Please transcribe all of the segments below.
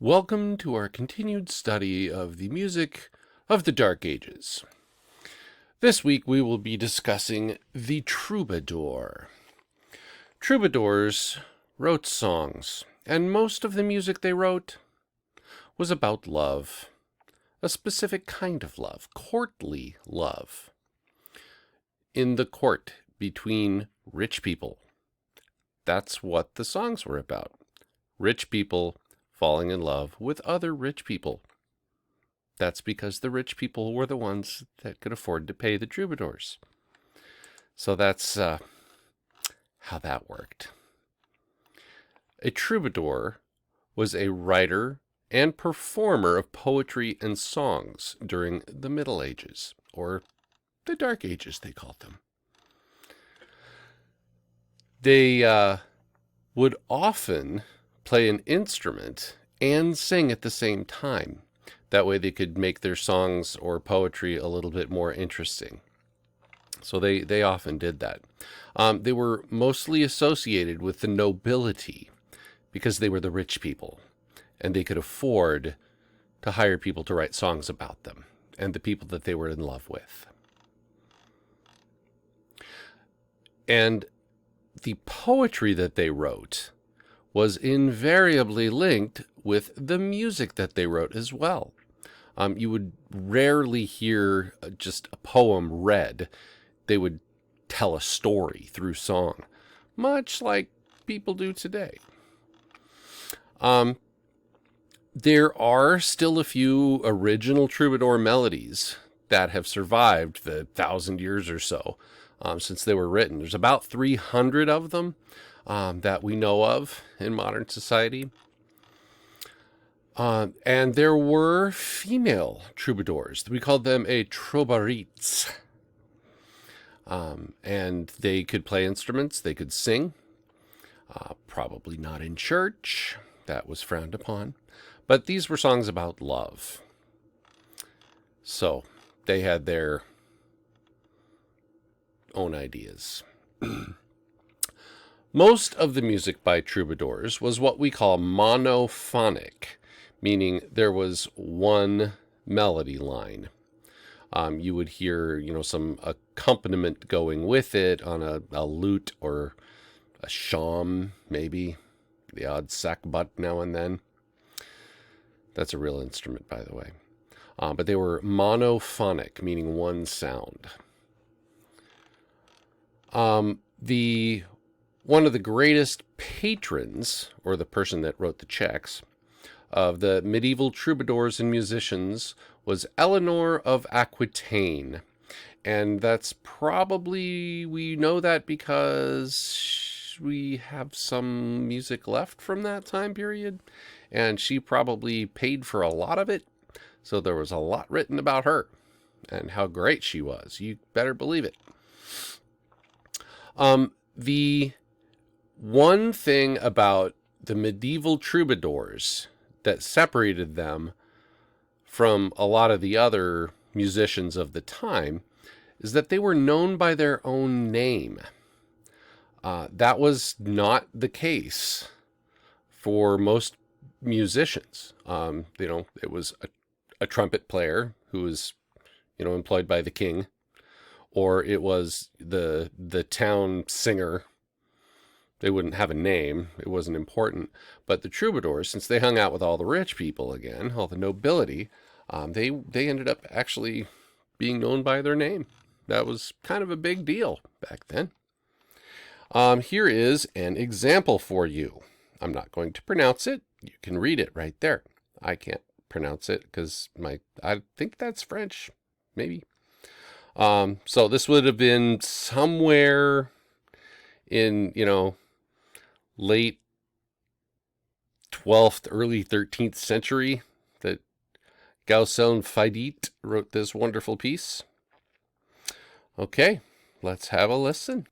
Welcome to our continued study of the music of the Dark Ages. This week we will be discussing the Troubadour. Troubadours wrote songs, and most of the music they wrote was about love, a specific kind of love, courtly love, in the court between rich people. That's what the songs were about. Rich people falling in love with other rich people. That's because the rich people were the ones that could afford to pay the troubadours. So that's how that worked. A troubadour was a writer and performer of poetry and songs during the Middle Ages, or the Dark Ages, they called them. They would often play an instrument and sing at the same time. That way they could make their songs or poetry a little bit more interesting. So they often did that. They were mostly associated with the nobility because they were the rich people and they could afford to hire people to write songs about them and the people that they were in love with. And the poetry that they wrote was invariably linked with the music that they wrote as well. You would rarely hear just a poem read. They would tell a story through song, much like people do today. There are still a few original troubadour melodies that have survived the 1,000 years or so since they were written. There's about 300 of them that we know of in modern society. And there were female troubadours. We called them a troubadours. And they could play instruments. They could sing. Probably not in church. That was frowned upon. But these were songs about love. So they had their own ideas. Most of the music by troubadours was what we call monophonic, meaning there was one melody line. You would hear, some accompaniment going with it on a lute or a shawm, maybe, the odd sackbut now and then. That's a real instrument, by the way. But they were monophonic, meaning one sound. One of the greatest patrons, or the person that wrote the checks, of the medieval troubadours and musicians was Eleanor of Aquitaine. And that's probably, we know that because we have some music left from that time period. And she probably paid for a lot of it. So there was a lot written about her and how great she was. You better believe it. The one thing about the medieval troubadours that separated them from a lot of the other musicians of the time is that they were known by their own name. That was not the case for most musicians. It was a trumpet player who was, employed by the king, or it was the town singer. They wouldn't have a name. It wasn't important. But the troubadours, since they hung out with all the rich people again, all the nobility, they ended up actually being known by their name. That was kind of a big deal back then. Here is an example for you. I'm not going to pronounce it. You can read it right there. I can't pronounce it because I think that's French, maybe. So this would have been somewhere in, late 12th, early 13th century that Gaucelin Faidit wrote this wonderful piece. Okay, let's have a listen.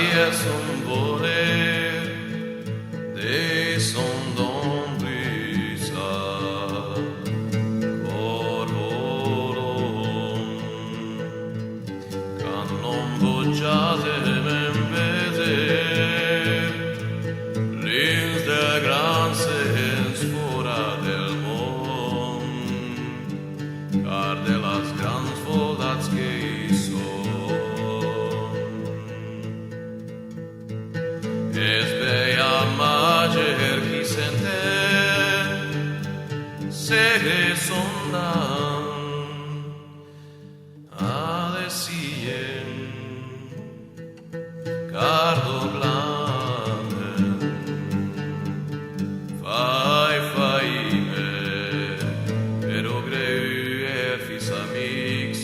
est son voler descendant brisa corvorum can non bocciate men veder lins de gran sens fora del món car de las grans voldats que hi són es veia mager qui senten segre sonant adesien cardo blamen faime però greu fis amics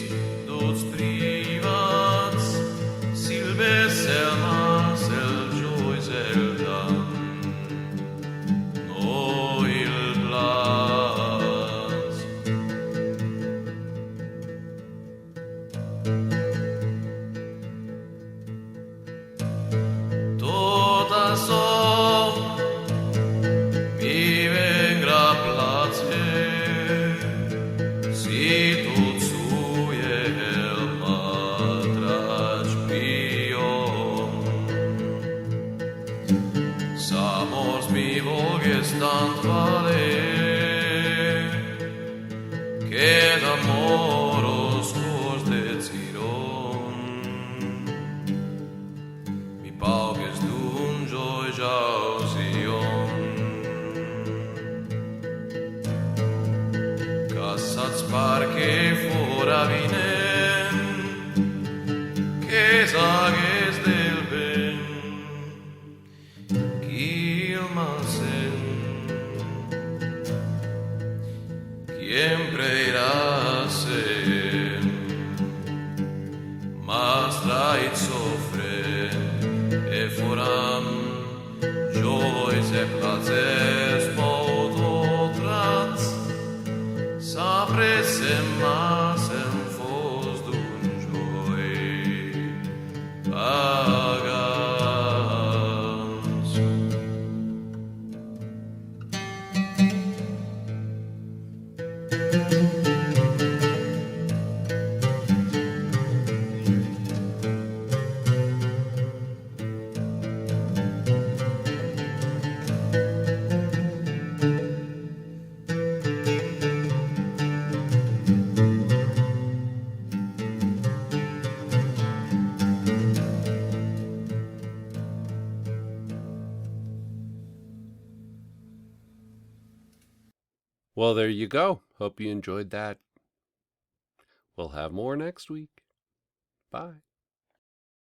tots privats silves el mas el jois el dam no il blas tota som mi vengra placer si tot suje el matrač piom samors mi voges tant valer que d'amoros cors deciron mi pogues d'un joi jausion cassats parce fora vinen que sagues del ben qui il malsen siempre irá a ser mas trait sofre e foram jois e plazers modotrats sapre se mas en fos d'un joi pagans. Well, there you go. Hope you enjoyed that. We'll have more next week. Bye.